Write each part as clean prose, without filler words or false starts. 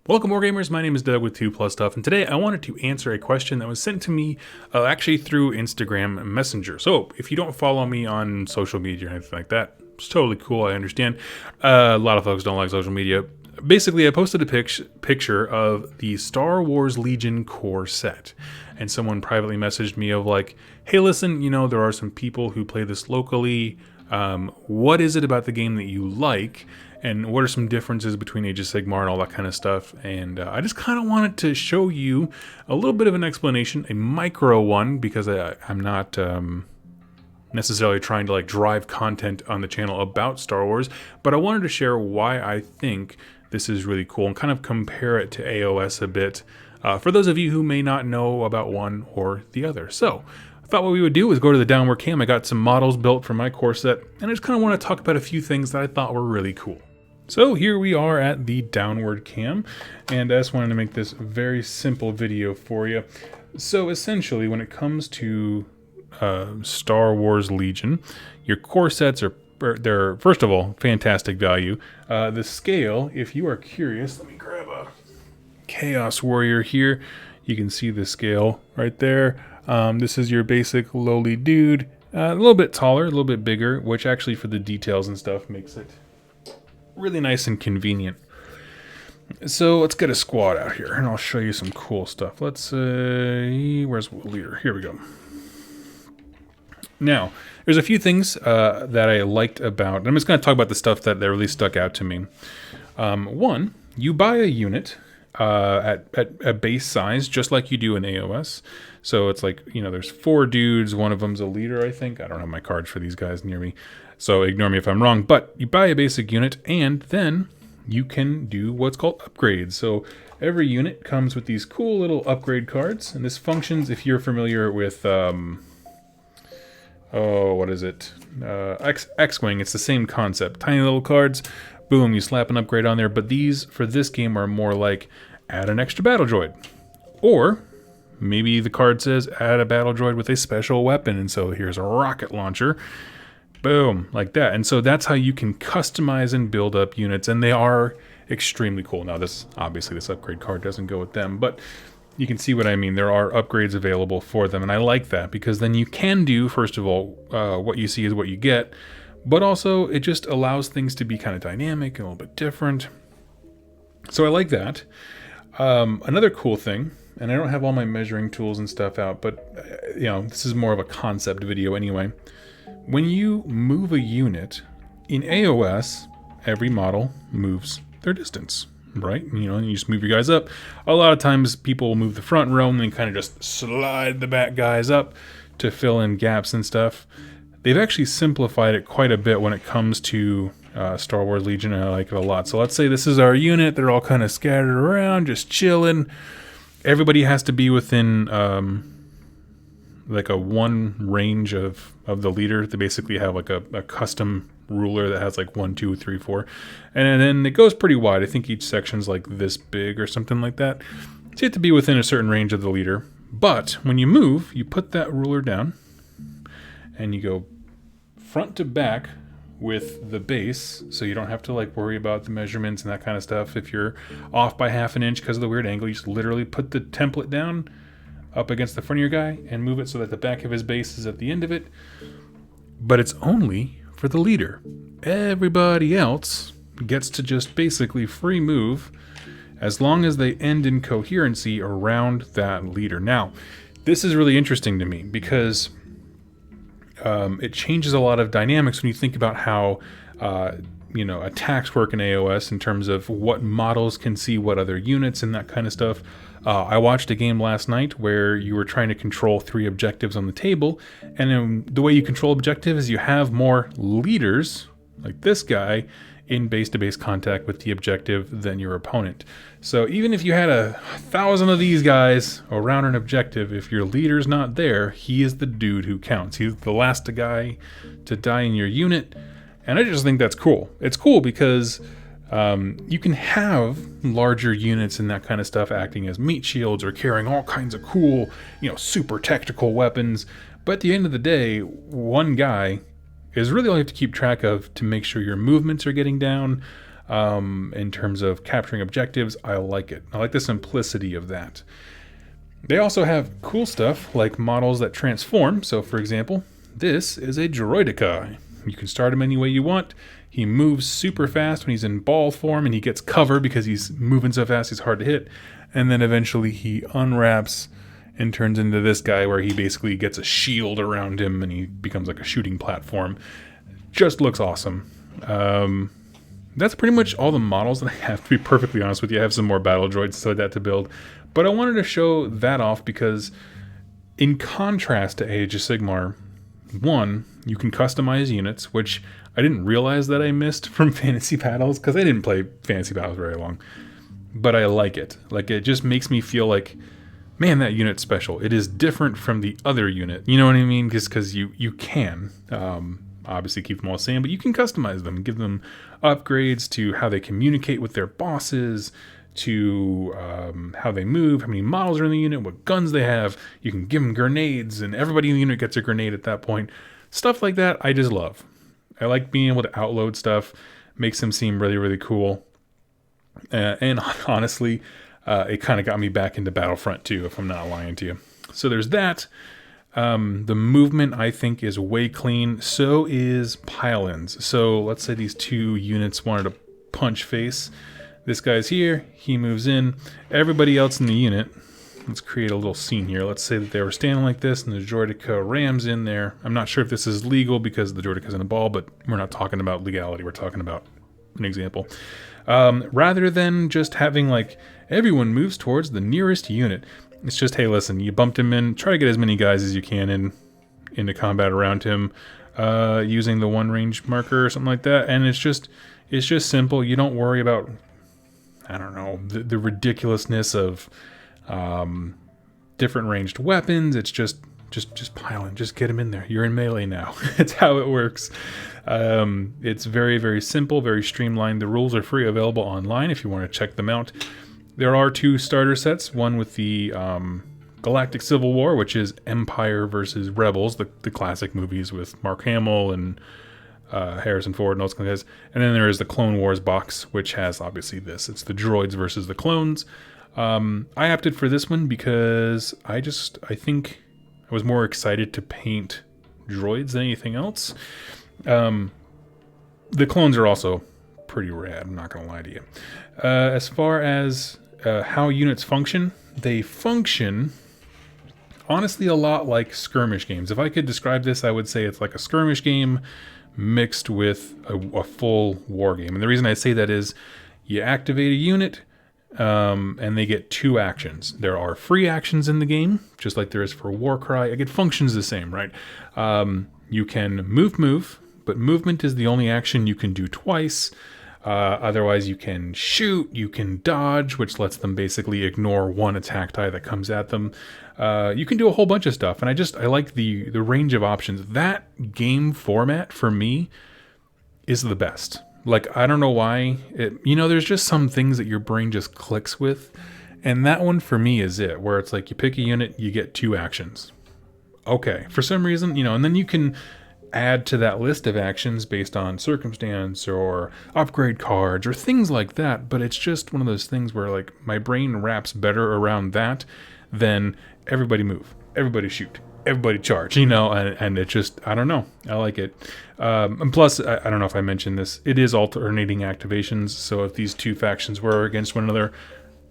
Welcome, Wargamers. My name is Doug with 2 Plus Stuff, and today I wanted to answer a question that was sent to me actually through Instagram Messenger. So if you don't follow me on social media or anything like that, it's totally cool. I understand. A lot of folks don't like social media. Basically, I posted a picture of the Star Wars Legion core set, and someone privately messaged me of like, hey, listen, there are some people who play this locally. What is it about the game that you like? And what are some differences between Age of Sigmar and all that kind of stuff? And I just kind of wanted to show you a little bit of an explanation, a micro one, because I'm not necessarily trying to like drive content on the channel about Star Wars, but I wanted to share why I think this is really cool and kind of compare it to AOS a bit for those of you who may not know about one or the other. So I thought what we would do is go to the downward cam. I got some models built for my core set, and I just kind of want to talk about a few things that I thought were really cool. So here we are at the downward cam, and I just wanted to make this very simple video for you. So essentially, when it comes to Star Wars Legion, your core sets they're first of all fantastic value. The scale, if you are curious, let me grab a Chaos Warrior here. You can see the scale right there. This is your basic lowly dude, a little bit taller, a little bit bigger, which actually for the details and stuff makes it really nice and convenient. So let's get a squad out here and I'll show you some cool stuff. Let's say, where's the leader? Here we go. Now, there's a few things that I liked about, and I'm just going to talk about the stuff that really stuck out to me. One, you buy a unit at a base size, just like you do in AOS. So it's like, there's 4 dudes, one of them's a leader, I think. I don't have my cards for these guys near me, so ignore me if I'm wrong. But you buy a basic unit, and then you can do what's called upgrades. So every unit comes with these cool little upgrade cards, and this functions if you're familiar with, what is it? X-Wing. It's the same concept. Tiny little cards. Boom, you slap an upgrade on there. But these, for this game, are more like add an extra battle droid. Or maybe the card says add a battle droid with a special weapon. And so here's a rocket launcher. Boom, like that. And so that's how you can customize and build up units. And they are extremely cool. Now, this upgrade card doesn't go with them. But you can see what I mean. There are upgrades available for them. And I like that because then you can do, first of all, what you see is what you get. But also, it just allows things to be kind of dynamic and a little bit different. So I like that. Another cool thing, and I don't have all my measuring tools and stuff out, but this is more of a concept video anyway. When you move a unit, in AOS, every model moves their distance, right? And you just move your guys up. A lot of times people will move the front row and then kind of just slide the back guys up to fill in gaps and stuff. They've actually simplified it quite a bit when it comes to Star Wars Legion, and I like it a lot. So let's say this is our unit. They're all kind of scattered around, just chilling. Everybody has to be within like a one range of the leader. They basically have like a custom ruler that has like 1, 2, 3, 4. And then it goes pretty wide. I think each section's like this big or something like that. So you have to be within a certain range of the leader. But when you move, you put that ruler down and you go front to back with the base, so you don't have to like worry about the measurements and that kind of stuff. If you're off by half an inch because of the weird angle, you just literally put the template down up against the front of your guy and move it so that the back of his base is at the end of it. But it's only for the leader. Everybody else gets to just basically free move as long as they end in coherency around that leader. Now, this is really interesting to me because it changes a lot of dynamics when you think about how attacks work in AOS in terms of what models can see what other units and that kind of stuff. I watched a game last night where you were trying to control 3 objectives on the table, and then the way you control objectives is you have more leaders, like this guy, in base-to-base contact with the objective than your opponent. So even if you had 1,000 of these guys around an objective, if your leader's not there, he is the dude who counts. He's the last guy to die in your unit, and I just think that's cool. It's cool because you can have larger units and that kind of stuff acting as meat shields or carrying all kinds of cool, super tactical weapons, but at the end of the day, one guy is really all you have to keep track of to make sure your movements are getting down, in terms of capturing objectives. I like it. I like the simplicity of that. They also have cool stuff like models that transform. So for example, this is a Droideka. You can start him any way you want. He moves super fast when he's in ball form, and he gets cover because he's moving so fast he's hard to hit. And then eventually he unwraps and turns into this guy where he basically gets a shield around him and he becomes like a shooting platform. Just looks awesome. That's pretty much all the models that I have, to be perfectly honest with you. I have some more battle droids so that to build. But I wanted to show that off because in contrast to Age of Sigmar, one, you can customize units, which I didn't realize that I missed from Fantasy Battles because I didn't play Fantasy Battles very long. But I like it. Like, it just makes me feel like, man, that unit's special. It is different from the other unit. You know what I mean? Just because you can obviously keep them all the same, but you can customize them, give them upgrades to how they communicate with their bosses, to how they move, how many models are in the unit, what guns they have. You can give them grenades, and everybody in the unit gets a grenade at that point. Stuff like that, I just love. I like being able to outload stuff, makes them seem really, really cool. And honestly, it kind of got me back into Battlefront 2, if I'm not lying to you. So there's that. The movement, I think, is way clean. So is pile-ins. So let's say these two units wanted to punch face. This guy's here. He moves in. Everybody else in the unit, let's create a little scene here. Let's say that they were standing like this and the Droideka rams in there. I'm not sure if this is legal because the Droideka's in a ball, but we're not talking about legality. We're talking about an example. Rather than just having like everyone moves towards the nearest unit, it's just, hey, listen, you bumped him in, try to get as many guys as you can into combat around him using the one range marker or something like that. And it's just simple. You don't worry about, I don't know, the ridiculousness of different ranged weapons. It's just pile in, just get him in there. You're in melee now. It's how it works. It's very, very simple, very streamlined. The rules are free, available online if you want to check them out. There are two starter sets, one with the Galactic Civil War, which is Empire versus Rebels, the classic movies with Mark Hamill and Harrison Ford and those kind of guys. And then there is the Clone Wars box, which has obviously this. It's the droids versus the clones. I opted for this one because I think I was more excited to paint droids than anything else. The clones are also pretty rad, I'm not going to lie to you. As far as how units function, they function honestly a lot like skirmish games. If I could describe this, I would say it's like a skirmish game mixed with a full war game. And the reason I say that is you activate a unit and they get two actions. There are free actions in the game, just like there is for Warcry. It functions the same, right? You can move, but movement is the only action you can do twice. Otherwise, you can shoot, you can dodge, which lets them basically ignore one attack die that comes at them. You can do a whole bunch of stuff, and I like the range of options. That game format, for me, is the best. Like, I don't know why. There's just some things that your brain just clicks with, and that one, for me, is it, where it's like you pick a unit, you get two actions. Okay, for some reason, and then you can add to that list of actions based on circumstance or upgrade cards or things like that, but it's just one of those things where like my brain wraps better around that than everybody move, everybody shoot, everybody charge, and it just, I don't know, I like it. And plus, I don't know if I mentioned this, it is alternating activations, so if these two factions were against one another,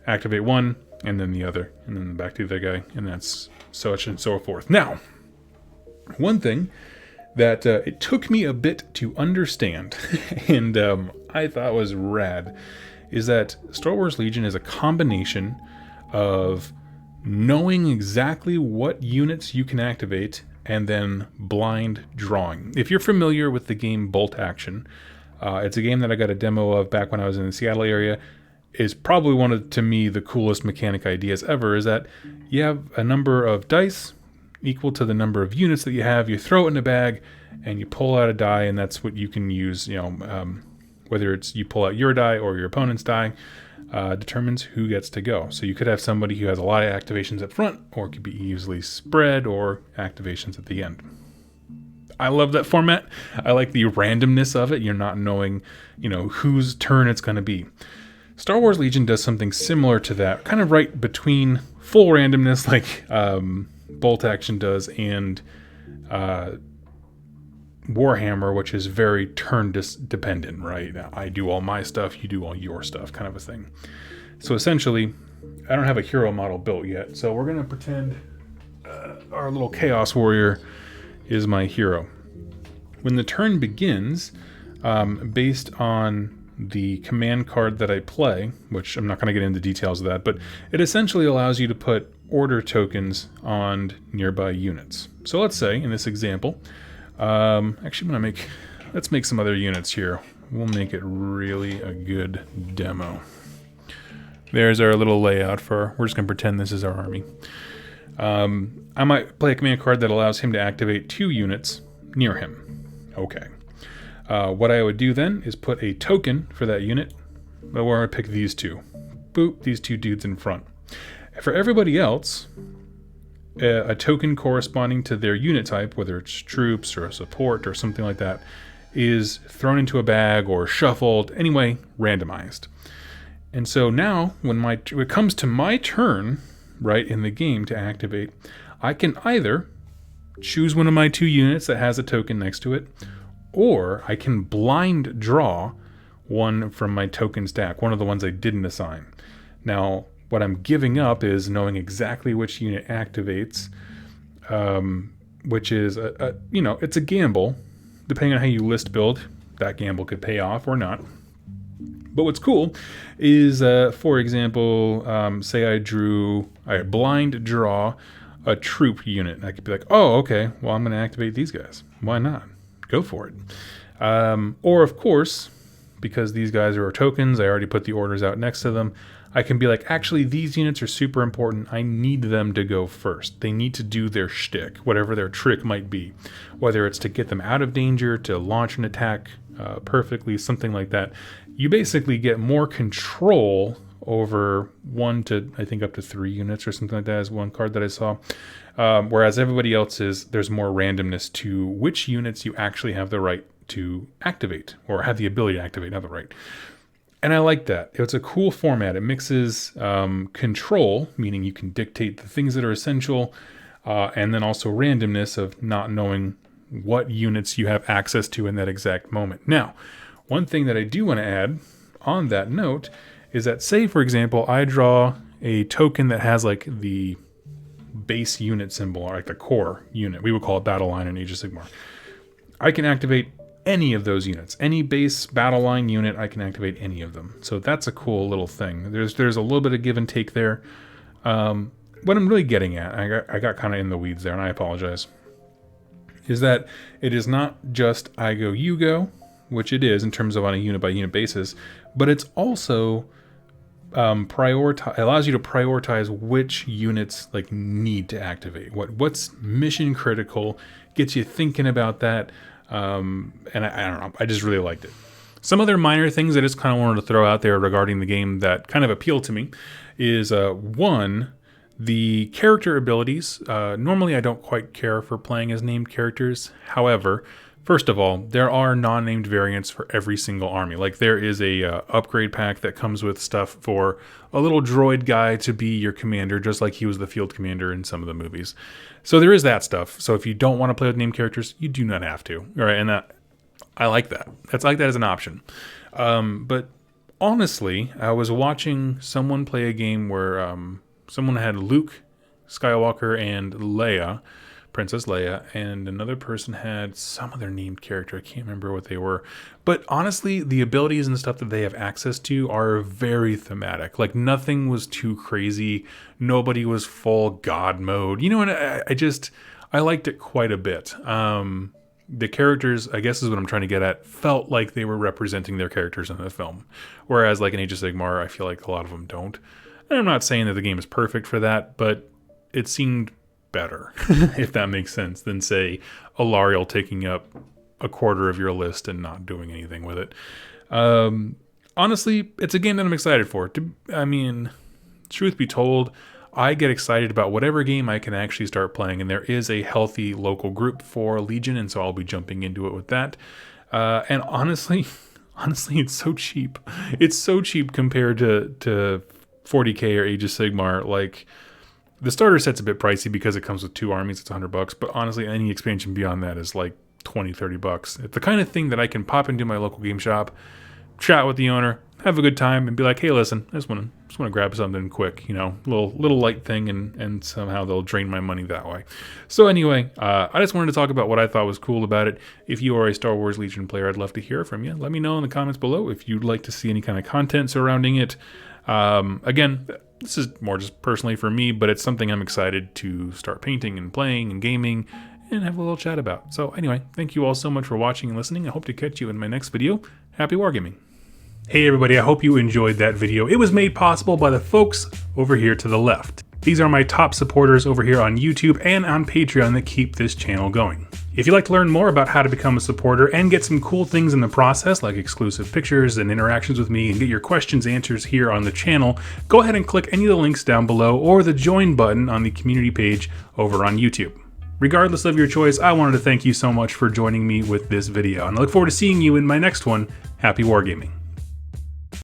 activate one and then the other, and then back to the other guy, and that's such and so forth. Now, one thing that it took me a bit to understand, and I thought was rad, is that Star Wars Legion is a combination of knowing exactly what units you can activate and then blind drawing. If you're familiar with the game Bolt Action, it's a game that I got a demo of back when I was in the Seattle area. Is probably one of, to me, the coolest mechanic ideas ever, is that you have a number of dice equal to the number of units that you have. You throw it in a bag and you pull out a die, and that's what you can use, whether it's you pull out your die or your opponent's die, determines who gets to go. So you could have somebody who has a lot of activations up front, or it could be easily spread, or activations at the end. I love that format. I like the randomness of it. You're not knowing, whose turn it's going to be. Star Wars Legion does something similar to that, kind of right between full randomness like Bolt Action does and Warhammer, which is very turn dependent, right? I do all my stuff, you do all your stuff, kind of a thing. So essentially, I don't have a hero model built yet, so we're going to pretend our little Chaos Warrior is my hero. When the turn begins, based on the command card that I play, which I'm not going to get into details of that, but it essentially allows you to put order tokens on nearby units. So let's say, in this example, actually let's make some other units here. We'll make it really a good demo. There's our little layout we're just going to pretend this is our army. I might play a command card that allows him to activate 2 units near him. Okay. What I would do then is put a token for that unit. But we're going to pick these 2. Boop, these 2 dudes in front. For everybody else, a token corresponding to their unit type, whether it's troops or a support or something like that, is thrown into a bag or shuffled, anyway, randomized. And so now, when it comes to my turn, right, in the game to activate, I can either choose one of my 2 units that has a token next to it, or I can blind draw one from my token stack, one of the ones I didn't assign. Now, what I'm giving up is knowing exactly which unit activates, which is, it's a gamble. Depending on how you list build, that gamble could pay off or not. But what's cool is, for example, say I blind draw a troop unit. I could be like, oh, okay, well, I'm going to activate these guys. Why not? Go for it. Or, of course, because these guys are tokens, I already put the orders out next to them, I can be like, actually, these units are super important. I need them to go first. They need to do their shtick, whatever their trick might be. Whether it's to get them out of danger, to launch an attack perfectly, something like that. You basically get more control over 1 to, I think, up to 3 units or something like that is one card that I saw. Whereas everybody else there's more randomness to which units you actually have the right to activate, or have the ability to activate, not the right. And I like that. It's a cool format. It mixes control, meaning you can dictate the things that are essential, and then also randomness of not knowing what units you have access to in that exact moment. Now, one thing that I do want to add on that note is that, say, for example, I draw a token that has like the base unit symbol, or like the core unit. We would call it battle line in Age of Sigmar. I can activate any of those units. Any base battle line unit, I can activate any of them. So that's a cool little thing. There's a little bit of give and take there. What I'm really getting at, I got kind of in the weeds there, and I apologize, is that it is not just I go, you go, which it is in terms of on a unit by unit basis, but it's also allows you to prioritize which units like need to activate. What's mission critical, gets you thinking about that. And I don't know, I just really liked it. Some other minor things I just kind of wanted to throw out there regarding the game that kind of appeal to me is, one, the character abilities. Normally I don't quite care for playing as named characters. However, first of all, there are non-named variants for every single army. Like there is a upgrade pack that comes with stuff for a little droid guy to be your commander, just like he was the field commander in some of the movies. So there is that stuff. So if you don't want to play with named characters, you do not have to. All right, and I like that. That's like that as an option. But honestly, I was watching someone play a game where someone had Luke Skywalker and Leia, Princess Leia, and another person had some other named character. I can't remember what they were. But honestly, the abilities and stuff that they have access to are very thematic. Like nothing was too crazy. Nobody was full God mode. You know what? I liked it quite a bit. The characters, I guess is what I'm trying to get at, felt like they were representing their characters in the film. Whereas like in Age of Sigmar, I feel like a lot of them don't. And I'm not saying that the game is perfect for that, but it seemed better, if that makes sense, than say Alariel taking up a quarter of your list and not doing anything with it. Honestly, it's a game that I'm excited for. I mean, truth be told, I get excited about whatever game I can actually start playing, and there is a healthy local group for Legion, and so I'll be jumping into it with that. And honestly, it's so cheap. It's so cheap compared to 40K or Age of Sigmar. Like, the starter set's a bit pricey because it comes with 2 armies. It's $100, but honestly, any expansion beyond that is like $20-30. It's the kind of thing that I can pop into my local game shop, chat with the owner, have a good time, and be like, hey, listen, I just want to grab something quick, little light thing, and somehow they'll drain my money that way. So anyway, I just wanted to talk about what I thought was cool about it. If you are a Star Wars Legion player, I'd love to hear from you. Let me know in the comments below if you'd like to see any kind of content surrounding it. Again, this is more just personally for me, but it's something I'm excited to start painting and playing and gaming and have a little chat about. So anyway, thank you all so much for watching and listening. I hope to catch you in my next video. Happy wargaming. Hey everybody, I hope you enjoyed that video. It was made possible by the folks over here to the left. These are my top supporters over here on YouTube and on Patreon that keep this channel going. If you'd like to learn more about how to become a supporter and get some cool things in the process, like exclusive pictures and interactions with me, and get your questions answered here on the channel, go ahead and click any of the links down below or the join button on the community page over on YouTube. Regardless of your choice, I wanted to thank you so much for joining me with this video, and I look forward to seeing you in my next one. Happy wargaming.